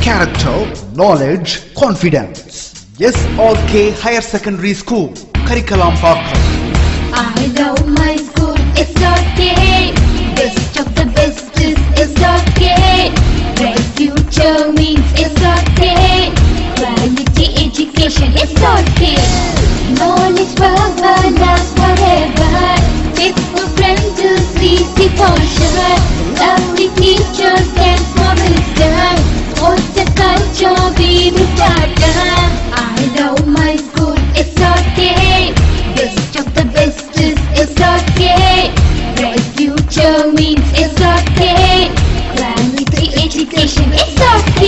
character, knowledge, confidence. SRK Higher Secondary School, Karikalampakkam. I love my school, SRK. Best of the best is SRK. Bright future means SRK. Quality education, SRK. Knowledge forever, last forever. Faithful friends to see for sure. Lovely teachers and promisers. What's the culture we will start? I love my school, SRK. Best of the best is SRK. Bright future means SRK. Quality education, SRK.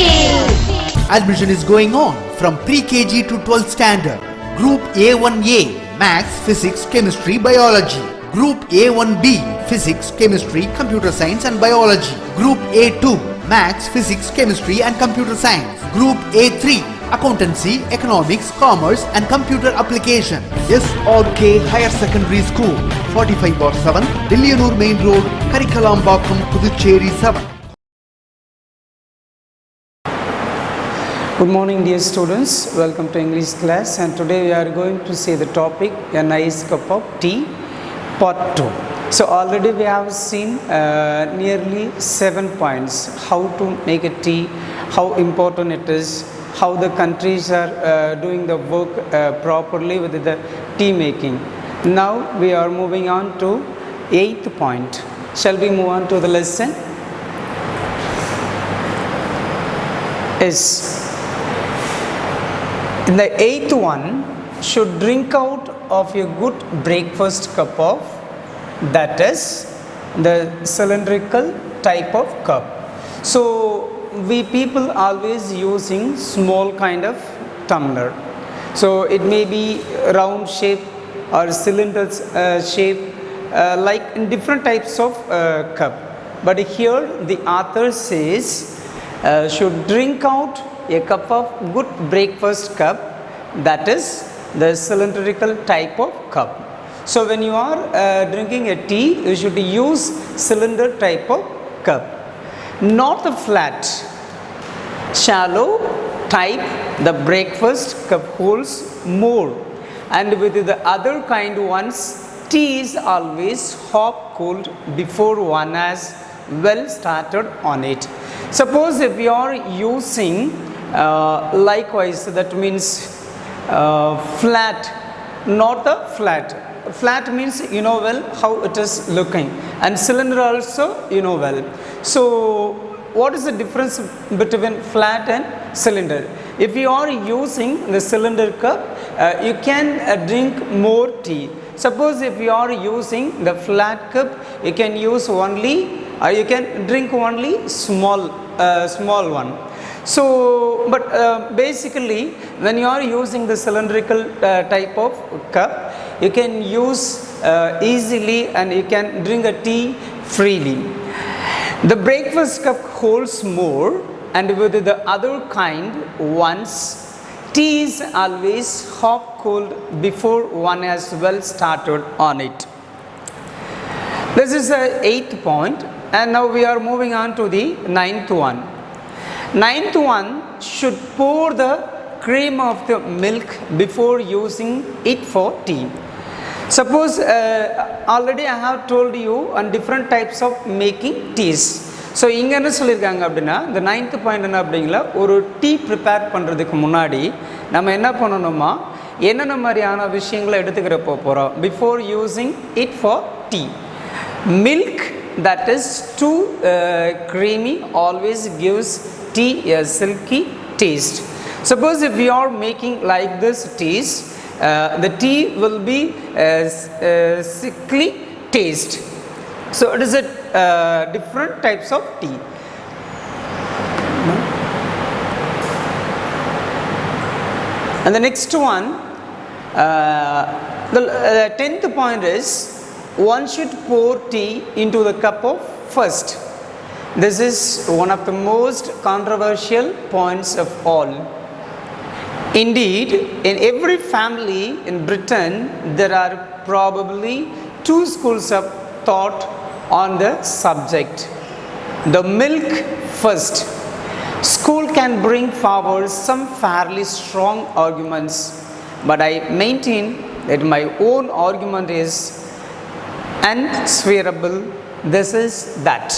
Admission is going on from pre-KG to 12th standard. Group A1A, Maths, Physics, Chemistry, Biology. Group A1B, Physics, Chemistry, Computer Science and Biology. Group A2, Maths, Physics, Chemistry and Computer Science. Group A3, Accountancy, Economics, Commerce and Computer Application. SRK Higher Secondary School, 45/7, Dillianur Main Road, Karikalampakkam, Puducherry 7. Good morning dear students, welcome to English class, and today we are going to see the topic a nice cup of tea part 2. So already we have seen nearly 7 points, how to make a tea, how important it is, how the countries are doing the work properly with the tea making. Now we are moving on to 8th point. Shall we move on to the lesson? Yes. In the 8th one, should drink out of a good breakfast cup of, that is the cylindrical type of cup. So we people always using small kind of tumbler. So it may be round shape or cylinder shape, like in different types of cup. But here the author says should drink out a cup of good breakfast cup, that is the cylindrical type of cup. So when you are drinking a tea, you should use cylinder type of cup, not the flat, shallow type. The breakfast cup holds more, and with the other kind ones, tea is always hot cooled before one has well started on it. Suppose if you are using likewise, that means flat, not the flat. Flat means you know well how it is looking, and cylinder also you know well. So what is the difference between flat and cylinder? If you are using the cylinder cup, you can drink more tea. Suppose if you are using the flat cup, you can use only, you can drink only small one. So but basically when you are using the cylindrical type of cup, you can use easily and you can drink a tea freely. The breakfast cup holds more, and with the other kind ones, tea is always hot cooled before one has well started on it. This is the 8th point, and now we are moving on to the 9th one. 9th one, should pour the cream of the milk before using it for tea. Suppose already I have told you on different types of making teas. So இங்க என்ன சொல்லிருக்காங்க அப்படினா, the 9th point என்ன அப்படிங்களா, ஒரு tea prepare பண்றதுக்கு முன்னாடி நம்ம என்ன பண்ணணுமா, என்னென்ன மாதிரியான விஷயங்களை எடுத்துக்கிற போறோம் before using it for tea. Milk that is too creamy always gives tea a silky taste. Suppose if we are making like this teas, the tea will be sickly taste. So it is a different types of tea. And the next one, the 10th point is, one should pour tea into the cup of first. This is one of the most controversial points of all. Indeed, in every family in Britain, there are probably 2 schools of thought on the subject. The milk first. School can bring forward some fairly strong arguments, but I maintain that my own argument is unswerable. This is that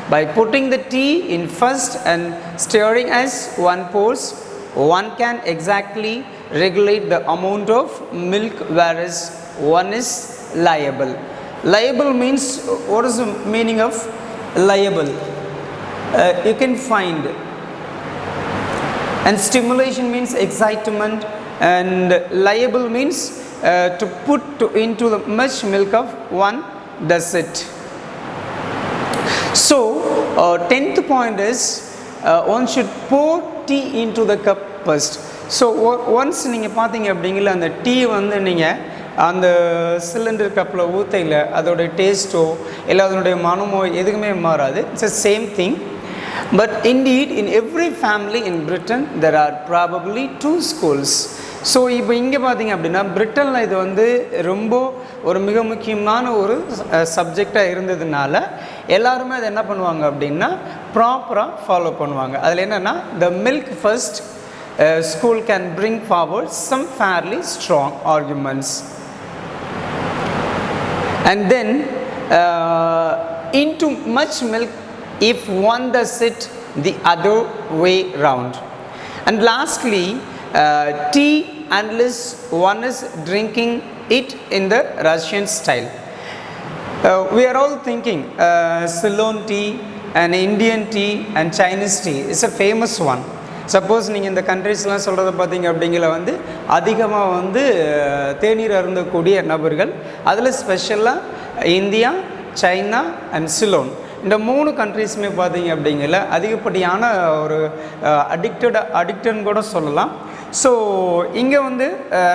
by putting the tea in first and stirring as one pours, one can exactly regulate the amount of milk, whereas one is liable. Liable means, what is the meaning of liable? You can find, and stimulation means excitement, and liable means to put into the much milk of one does it. So 10th point is one should pour tea into the cup first. So once நீங்கள் பார்த்தீங்க அப்படிங்கிற அந்த tea வந்து நீங்கள் அந்த cylinder கப்பில் ஊற்றையில் அதோடைய டேஸ்ட்டோ இல்லை அதனுடைய மனமோ எதுக்குமே மாறாது. It's a same thing. But indeed, in every family in Britain, there are probably 2 schools. So இப்போ இங்கே பார்த்தீங்க அப்படின்னா பிரிட்டனில் இது வந்து ரொம்ப ஒரு மிக முக்கியமான ஒரு சப்ஜெக்டாக இருந்ததுனால எல்லாருமே அதை என்ன பண்ணுவாங்க அப்படின்னா ப்ராப்பராக ஃபாலோ பண்ணுவாங்க. அதில் என்னென்னா the milk first school can bring forward some fairly strong arguments. And then into much milk if one does it the other way round. And lastly, tea unless one is drinking it in the Russian style. We are all thinking Ceylon tea and Indian tea and Chinese tea is a famous one. Suppose நீங்கள் இந்த கண்ட்ரீஸ்லாம் சொல்கிறத பார்த்தீங்க அப்படிங்கிற வந்து அதிகமாக வந்து தேநீர் அருந்தக்கூடிய நபர்கள், அதில் ஸ்பெஷலாக இந்தியா, சைனா அண்ட் சிலோன், இந்த 3 கண்ட்ரீஸுமே பார்த்தீங்க அப்படிங்கிற அதிகப்படியான ஒரு அடிக்டன்னு கூட சொல்லலாம். ஸோ இங்கே வந்து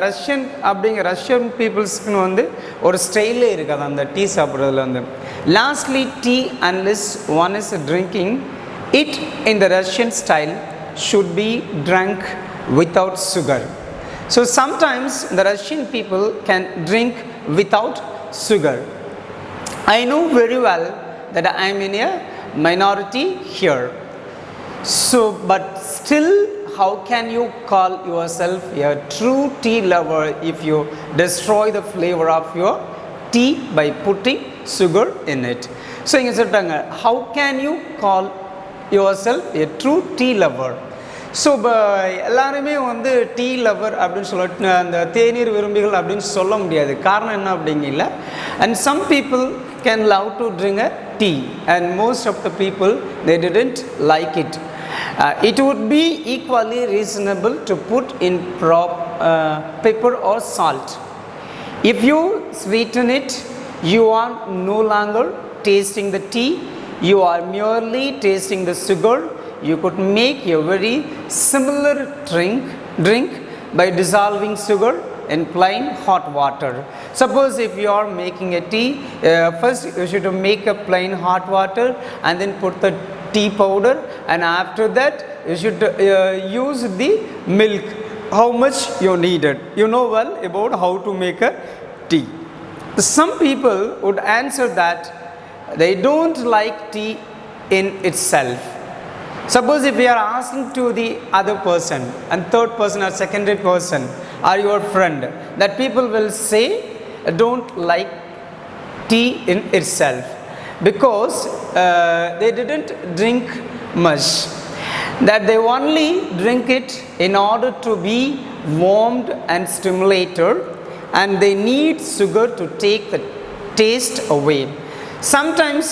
ரஷ்யன் பீப்புள்ஸ்க்குன்னு வந்து ஒரு ஸ்டைலே இருக்காது அந்த டீ சாப்பிட்றதுல வந்து. Lastly tea unless one is drinking it in the Russian style should be drunk without sugar. So sometimes the Russian people can drink without sugar. I know very well that I am in a minority here. So but still, how can you call yourself a true tea lover if you destroy the flavor of your tea by putting sugar in it? So inga solranga, how can you call yourself a true tea lover? So இப்போ எல்லாருமே வந்து tea lower அப்படின்னு சொல்லிட்டு அந்த தேநீர் விரும்பிகள் அப்படின்னு சொல்ல முடியாது. காரணம் என்ன அப்படிங்கல, and some people can love to drink a tea and most of the people they didn't like it. It would be equally reasonable to put in pepper or salt. If you sweeten it, you are no longer tasting the tea, you are merely tasting the sugar. You could make a very similar drink by dissolving sugar in plain hot water. Suppose if you are making a tea, first you should make a plain hot water and then put the tea powder, and after that you should use the milk how much you needed. You know well about how to make a tea. Some people would answer that they don't like tea in itself. Suppose if we are asking to the other person and third person or secondary person or your friend, that people will say don't like tea in itself because they didn't drink much, that they only drink it in order to be warmed and stimulated, and they need sugar to take the taste away. Sometimes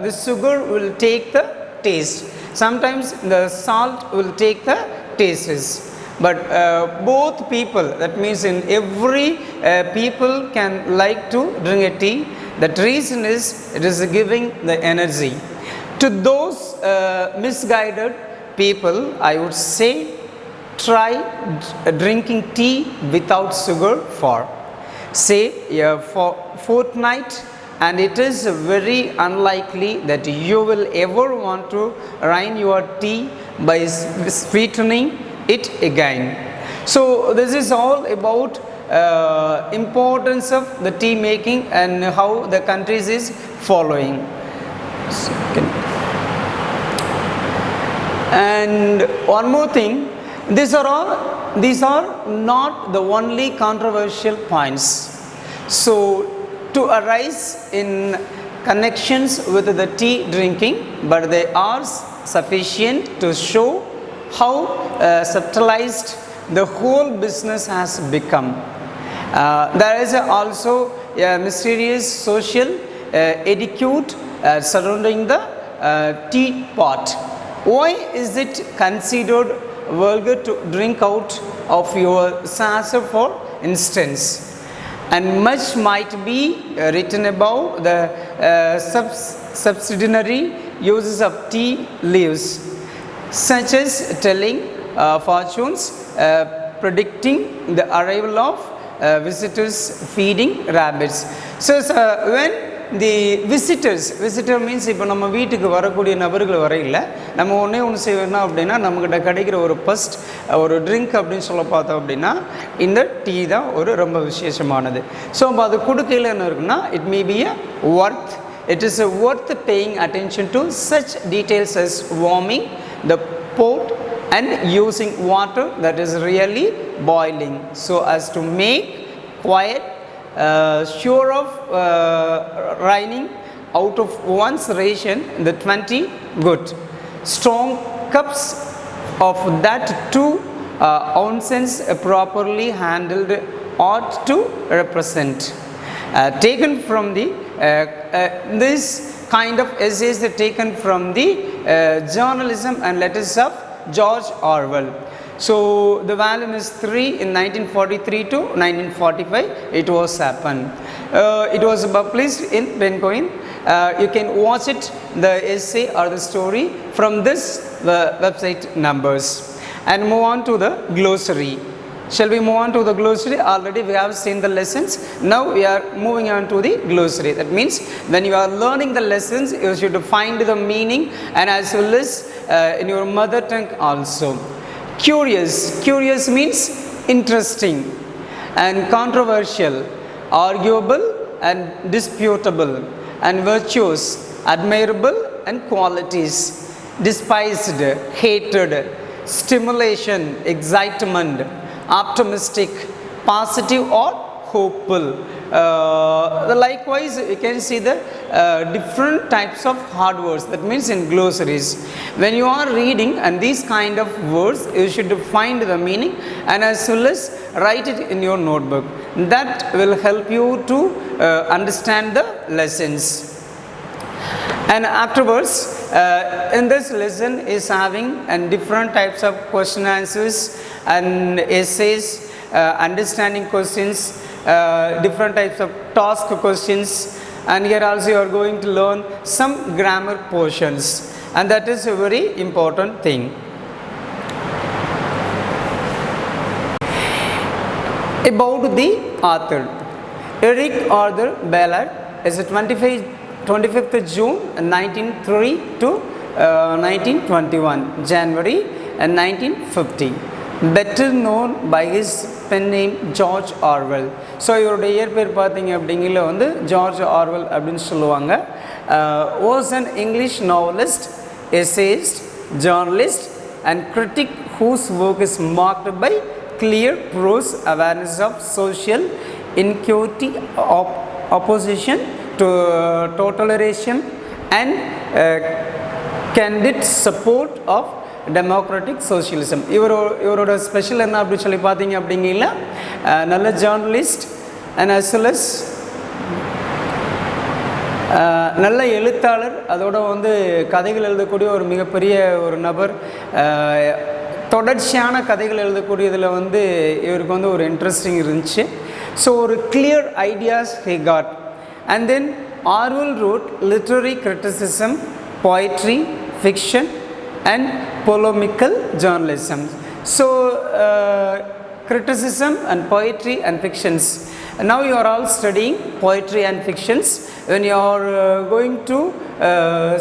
the sugar will take the taste, sometimes the salt will take the tastes, but both people, that means in every people can like to drink a tea. That reason is it is giving the energy. To those misguided people, I would say try drinking tea without sugar for say a fortnight, and it is very unlikely that you will ever want to ruin your tea by sweetening it again. So this is all about importance of the tea making and how the countries is following. And one more thing, these are not the only controversial points. So to arise in connections with the tea drinking, but they are sufficient to show how subtilized the whole business has become. There is also a mysterious social etiquette surrounding the teapot. Why is it considered vulgar to drink out of your saucer, for instance? And much might be written about the subsidiary uses of tea leaves, such as telling fortunes, predicting the arrival of visitors, feeding rabbits. So when the visitor means இப்போ நம்ம வீட்டுக்கு வரக்கூடிய நபர்கள் வரையில் நம்ம ஒன்றே ஒன்று செய்வோம்னா அப்படின்னா நம்மக்கிட்ட கிடைக்கிற ஒரு ஃபஸ்ட் ஒரு ட்ரிங்க் அப்படின்னு சொல்ல பார்த்தோம் அப்படின்னா இந்த டீ தான் ஒரு ரொம்ப விசேஷமானது. ஸோ அப்போ அது கொடுக்கையில் என்ன இருக்குன்னா it may be it is worth paying attention to such details as warming the pot and using water that is really boiling so as to make quiet, sure of running out of one's ration the 20 good strong cups of that 2 ounces properly handled ought to represent. Taken from the this kind of essays are taken from the journalism and letters of George Orwell. So the volume is 3 in 1943 to 1945 it was happened. It was published in Penguin. You can watch it, the essay or the story from this website numbers. And move on to the glossary. Shall we move on to the glossary? Already we have seen the lessons. Now we are moving on to the glossary. That means when you are learning the lessons, you should find the meaning and as well as in your mother tongue also. Curious means interesting, and controversial, arguable and disputable, and virtuous, admirable and qualities, despised, hated, stimulation, excitement, optimistic, positive or hopeful. Likewise you can see the different types of hard words, that means in glossaries. When you are reading and these kind of words, you should find the meaning and as well as write it in your notebook. That will help you to understand the lessons. And afterwards in this lesson is having and different types of question answers and essays, understanding questions, different types of task questions, and here also you are going to learn some grammar portions, and that is a very important thing. About the author, Eric Arthur Ballard is a 25th June 1903 to 1921 January 1950, better known by his pen name George Orwell. So இவருடைய இயற்பெயர் பார்த்தீங்க அப்படிங்கிற வந்து George Orwell அப்படின்னு சொல்லுவாங்க. Was an English novelist, essayist, journalist and critic whose work is marked by clear prose, awareness of social inequity, opposition to totalitarianism and candid support of democratic socialism. இவரோட special என்ன அப்படின்னு சொல்லி பார்த்தீங்க அப்படிங்கிற நல்ல journalist and as well as நல்ல எழுத்தாளர், அதோட வந்து கதைகள் எழுதக்கூடிய ஒரு மிகப்பெரிய ஒரு நபர். தொடர்ச்சியான கதைகள் எழுதக்கூடியதில் வந்து இவருக்கு வந்து ஒரு இன்ட்ரெஸ்டிங் இருந்துச்சு. ஸோ ஒரு clear ideas he got. And then Orwell wrote literary criticism, poetry, fiction and polemical journalism. So criticism and poetry and fictions. Now you are all studying poetry and fictions. When you are going to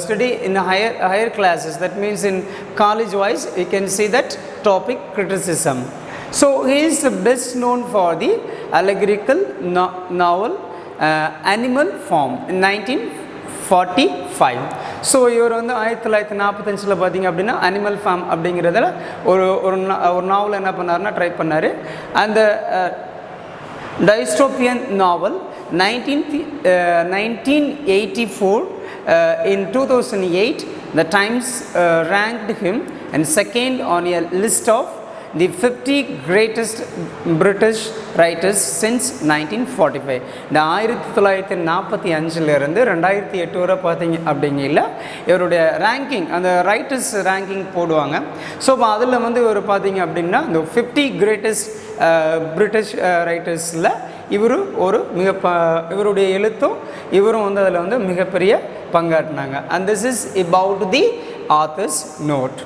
study in higher classes, that means in college wise, you can see that topic criticism. So he is best known for the allegorical novel Animal Farm in 1945. So இவர் வந்து 1945 பார்த்தீங்க அப்படின்னா animal form அப்படிங்கிறதுல ஒரு நாவல் என்ன பண்ணாருன்னா try பண்ணார். அந்த dystopian novel 1984 in 2008 the Times ranked him and second on a list of the 50 greatest British writers since 1945. இந்த 1945 இருந்து 2008 வரை பார்த்தீங்க அப்படிங்கல இவருடைய ரேங்கிங் அந்த ரைட்டர்ஸ் ரேங்கிங் போடுவாங்க. ஸோ அதில் வந்து இவர் பார்த்தீங்க அப்படின்னா இந்த 50 கிரேட்டஸ்ட் பிரிட்டிஷ் ரைட்டர்ஸில் இவர் ஒரு இவருடைய எழுத்தும் இவரும் வந்து அதில் வந்து மிகப்பெரிய பங்காற்றினாங்க. And this is about the author's note.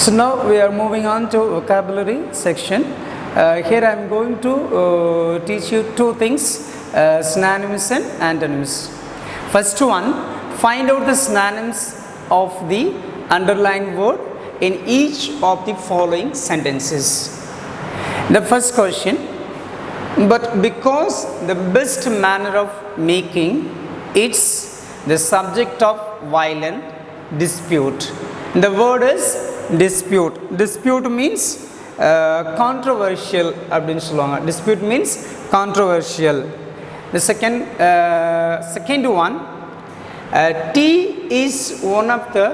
So now we are moving on to vocabulary section. Here I am going to teach you two things, synonyms and antonyms. First one, find out the synonyms of the underlined word in each of the following sentences. The first question, but because the best manner of making it's the subject of violent dispute. The word is dispute. Dispute means controversial அப்படினு சொல்லுவாங்க. Dispute means controversial. The second one, tea is one of the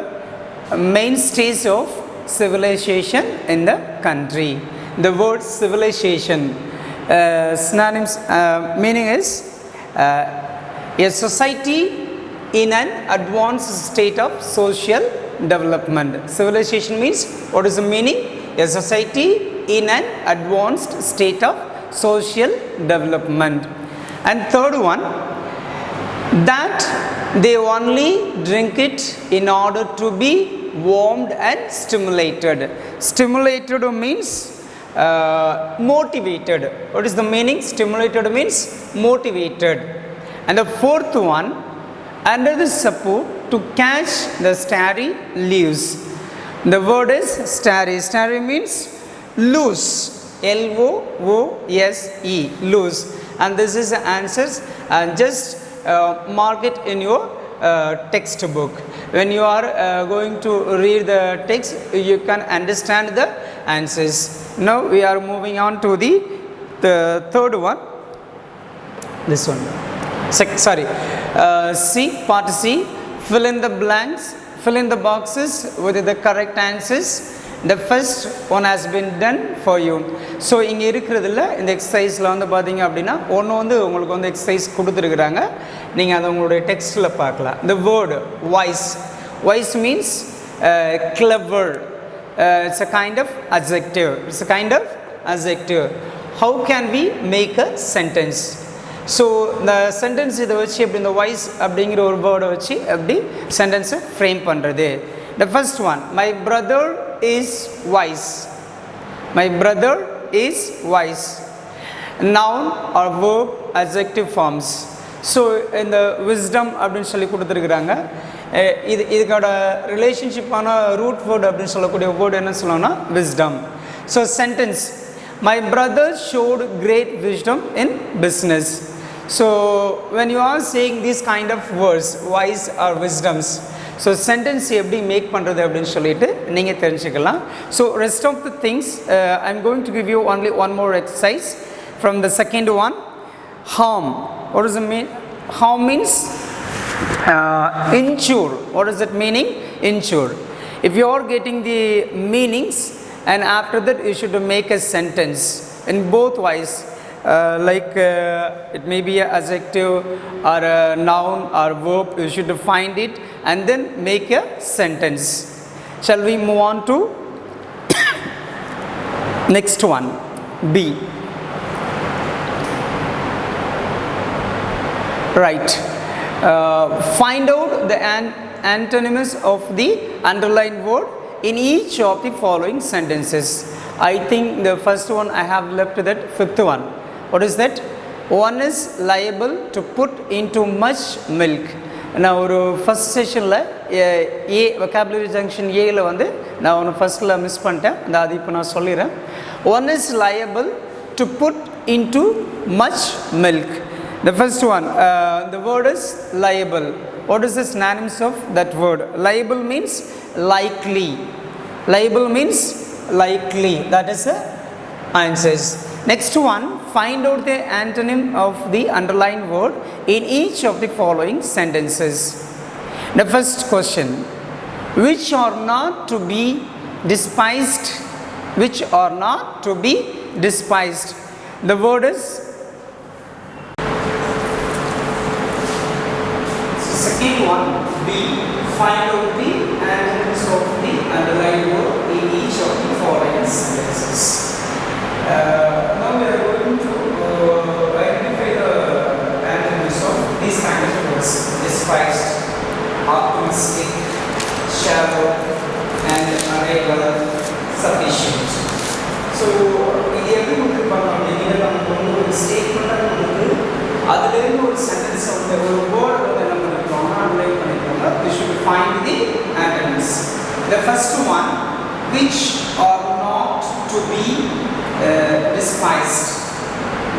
mainstays of civilization in the country. The word civilization synonyms meaning is a society in an advanced state of social development. Civilization means, what is the meaning? A society in an advanced state of social development. And third one, that they only drink it in order to be warmed and stimulated. Stimulated means motivated. What is the meaning? Stimulated means motivated. And the fourth one, under the support to catch the starry leaves. The word is starry. Starry means loose. L-O-O-S-E, loose. And this is the answers. Just mark it in your textbook. When you are going to read the text, you can understand the answers. Now we are moving on to the third one. This one. C, part C, fill in the blanks, fill in the boxes with the correct answers. The first one has been done for you. So இங்கே இருக்கிறதுல இந்த எக்ஸசைஸில் வந்து பார்த்தீங்க அப்படின்னா ஒன்று வந்து உங்களுக்கு வந்து எக்ஸசைஸ் கொடுத்துருக்குறாங்க, நீங்கள் அதை உங்களுடைய டெக்ஸ்ட்டில் பார்க்கலாம். The word wise. Wise means clever. It's a kind of adjective. It's a kind of adjective. How can we make a sentence? So இந்த சென்டென்ஸ் இதை வச்சு எப்படி இந்த வாய்ஸ் அப்படிங்கிற ஒரு வேர்டை வச்சு எப்படி சென்டென்ஸை ஃப்ரேம் பண்ணுறது. The first one, my brother is wise. My brother is wise. Noun or verb adjective forms. So இந்த விஸ்டம் அப்படின்னு சொல்லி கொடுத்துருக்குறாங்க. இதுக்கோட ரிலேஷன்ஷிப்பான ரூட் வேர்டு அப்படின்னு சொல்லக்கூடிய வேர்டு என்ன சொல்லணும்னா wisdom. So sentence, my brother showed great wisdom in business. So when you are saying these kind of words, wise or wisdoms, so sentence எப்படி make பண்ணுறது அப்படின்னு சொல்லிட்டு நீங்கள் தெரிஞ்சுக்கலாம். So rest of the things I'm going to give you only one more exercise from the second one. Harm. What does it mean? Harm means injure. What is it meaning? Injure. If you are getting the meanings and after that you should make a sentence in both ways. It may be an adjective or a noun or verb. You should find it and then make a sentence. Shall we move on to next one, B. Right. Find out the antonyms of the underlined word in each of the following sentences. I think the first one I have left that fifth one. What is that? One is liable to put into much milk. நான் ஒரு first செஷனில் vocabulary junction ஏல வந்து நான் ஒன்று ஃபஸ்ட்டில் miss பண்ணிட்டேன். அது இப்போ நான் சொல்லிடுறேன். One is liable to put into much milk. The first one, the word is liable. What is the synonyms of that word? Liable means likely. Liable means likely. That is the answers. Next one, find out the antonym of the underlined word in each of the following sentences. The first question, which are not to be despised? Which are not to be despised? The word is second one, B. Find out the antonyms of the underlined word in each of the following sentences. Now we are going to identify the antonyms of these kind of words: despised, optimistic, shallow, and unable, sufficient. So, இது எப்படி உங்களுக்கு பண்ணலாம் அப்படிங்கிற நம்ம ஒரு ஸ்டேட்மெண்ட்டாக கொடுத்து அதுலேருந்து ஒரு சென்டென்ஸ் வந்து ஒரு வேர்டு வந்து என்ன பண்ணிக்கிறோம்னா underline பண்ணிக்கிறோம்னா we should find the antonyms. The first one, which are not to be despised.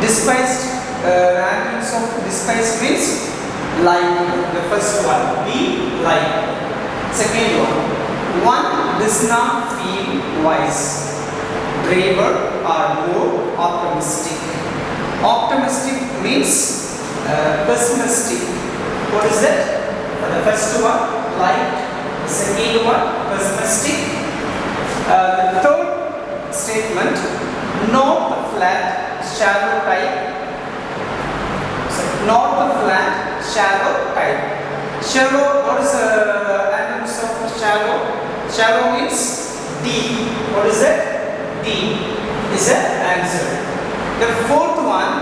Despised, antonyms of despised means like. The first one, be like. Second one does not feel wise, braver or more optimistic. Optimistic means pessimistic. What is that? The first one, like. Second one, pessimistic. The third statement, not the flat, shallow type. Not the flat, shallow type. Shallow, what is the antonyms of shallow? Shallow means deep. What is that? Deep is the answer. The fourth one,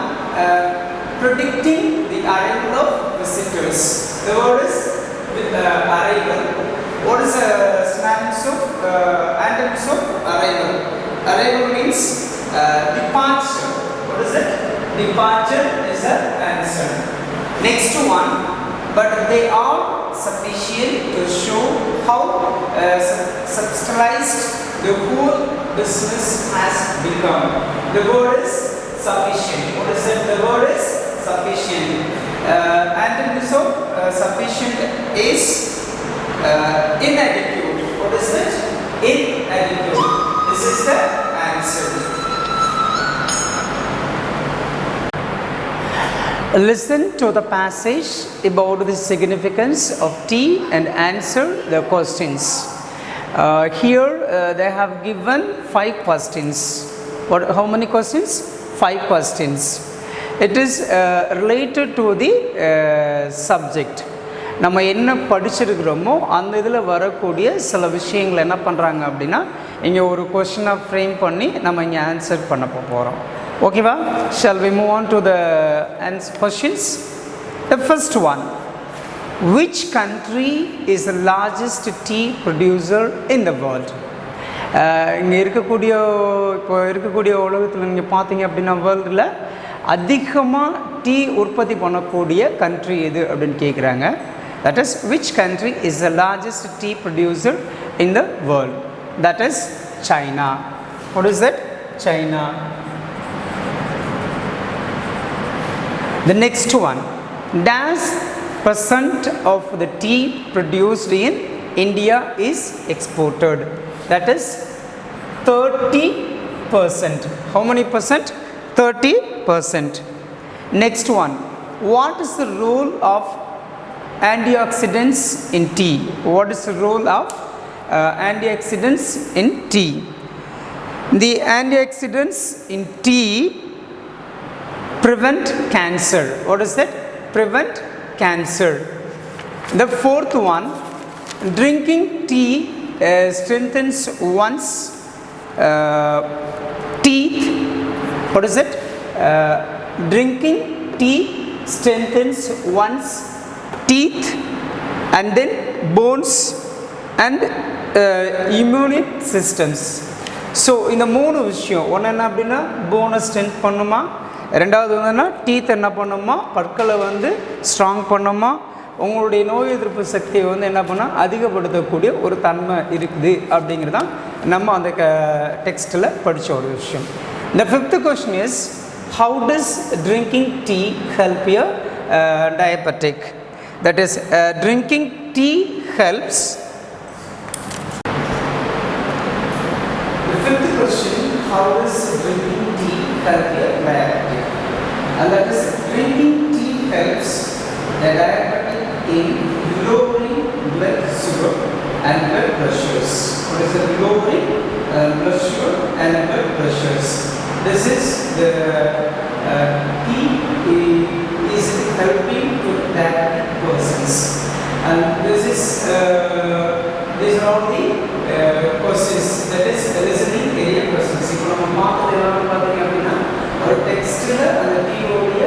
predicting the arrival of visitors. The word is arrival. What is the synonyms of antonyms of arrival? Arrival means departure. What is it? Departure is the answer. Next one, but they are sufficient to show how subsidized the whole business has become. The word is sufficient. What is it? The word is sufficient. Antonyms of sufficient is inadequate. What is it? Inadequate. This is the answer. Listen to the passage about the significance of tea and answer the questions. Here they have given 5 questions. How many questions? 5 questions. It is related to the subject. நம்ம என்ன படிச்சிருக்கிறோமோ அந்த இதில் வரக்கூடிய சில விஷயங்கள் என்ன பண்ணுறாங்க அப்படின்னா இங்கே ஒரு கொஸ்டினை ஃப்ரேம் பண்ணி நம்ம இங்கே ஆன்சர் பண்ண போகிறோம். ஓகேவா? Shall we move on to the questions? The first one, which country is the largest tea producer in the world? இங்கே இருக்கக்கூடிய உலகத்தில் நீங்கள் பார்த்தீங்க அப்படின்னா வேர்ல்டில் அதிகமாக டீ உற்பத்தி பண்ணக்கூடிய கண்ட்ரி எது அப்படின்னு கேட்குறாங்க. That is, which country is the largest tea producer in the world? That is China. What is that? China. The next one, dash percent of the tea produced in India is exported. That is 30%. How many percent? 30%. Next one, what is the role of antioxidants in tea? What is the role of antioxidants in tea? The antioxidants in tea prevent cancer. What is that? Prevent cancer. The fourth one, drinking tea strengthens one's teeth. What is it? Drinking tea strengthens one's teeth and then bones and immune systems. So இந்த 3 விஷயம் ஒன்று என்ன அப்படின்னா போனை strength பண்ணுமா, ரெண்டாவது வந்துன்னா teeth என்ன பண்ணுமா, பற்களை வந்து ஸ்ட்ராங் பண்ணுமா, உங்களுடைய நோய் எதிர்ப்பு சக்தியை வந்து என்ன பண்ணால் அதிகப்படுத்தக்கூடிய ஒரு தன்மை இருக்குது அப்படிங்கிறதான் நம்ம அந்த டெக்ஸ்ட்டில் படித்த ஒரு விஷயம். The fifth question is, how does drinking tea help your diabetic? That is, drinking tea helps. The fifth question, how does drinking tea help your diabetic? And that is, drinking tea helps a diabetic in lowering blood sugar and blood pressures. What is the lowering blood sugar and blood pressures? This is the tea is helping to diabetic persons, and these are all the questions, that is listening area questions. இப்போ நம்ம பார்த்தது பார்த்தீங்க அப்படின்னா ஒரு டெக்ஸ்ட்ல அந்த டீயோடைய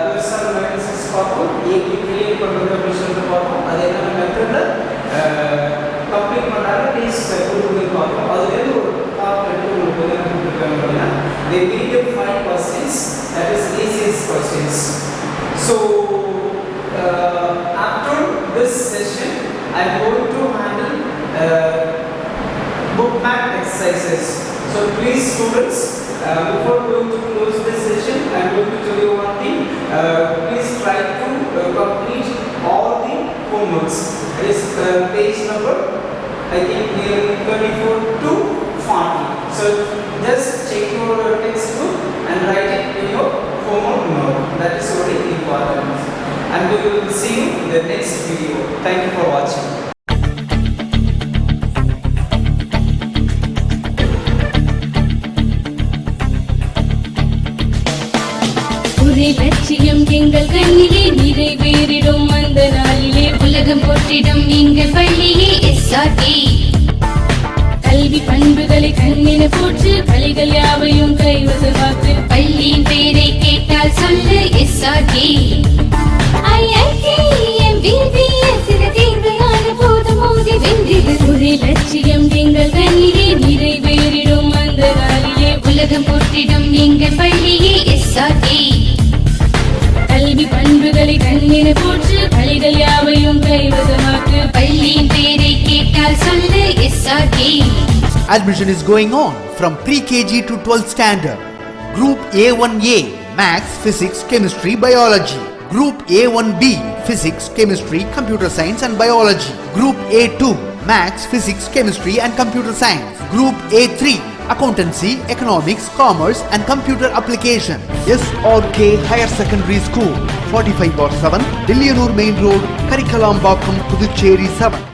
personal analysis பார்ப்போம், ஏகி create பண்றது அப்படி சொல்லிட்டு பார்ப்போம், அது என்ன மெத்தட்ல கம்ப்ளீட் பண்ணாரு டேஸ்ட் கொடுத்து பார்ப்போம். அதுலேருந்து ஒரு டாப் எடுத்து உங்களுக்கு என்ன கொடுத்துருக்காங்க அப்படின்னா they give you 5 questions, that is easiest questions. So after this session I am going to handle bookmark exercises. So please students, before going to close this session I am going to tell you one thing. Please try to complete all the homeworks. It is page number I think 34 to 40. So just check your textbook and write it in your homework note. That is very important. And we will see you in the next video. Thank you for watching. ஒரே லட்சியம் எங்கள் கண்ணிலே நிறைவேறிடும் அந்த நாளிலே உலகம் போற்றிடும் எங்கள் பள்ளியே SRK. கல்வி பண்புகளை கண்ணின போற்று கலைகள் யாவையும் கைவசமாக்கு பள்ளியின் பெயரை கேட்டால் சொல்லு SRK. ஒரே லட்சியம் எங்கள் கண்ணிலே நிறைவேறிடும் அந்த நாளிலே உலகம் போற்றிடும் எங்கள் பள்ளியே SRK. கல்வி பண்புகளை கண்ணின போற்று கலைகள் யாவையும் கைவசமாக்கு பள்ளியின் பெயரை கேட்டால் சொல்லு SRK. Admission is going on from pre-KG to 12th standard. Group A1A Maths, Physics, Chemistry, Biology. Group A1B Physics, Chemistry, Computer Science and Biology. Group A2 Maths, Physics, Chemistry and Computer Science. Group A3 Accountancy, Economics, Commerce and Computer Application. SRK Higher Secondary School, 45/7, Dilliyanur Main Road, Karikalampakkam, Puducherry 7.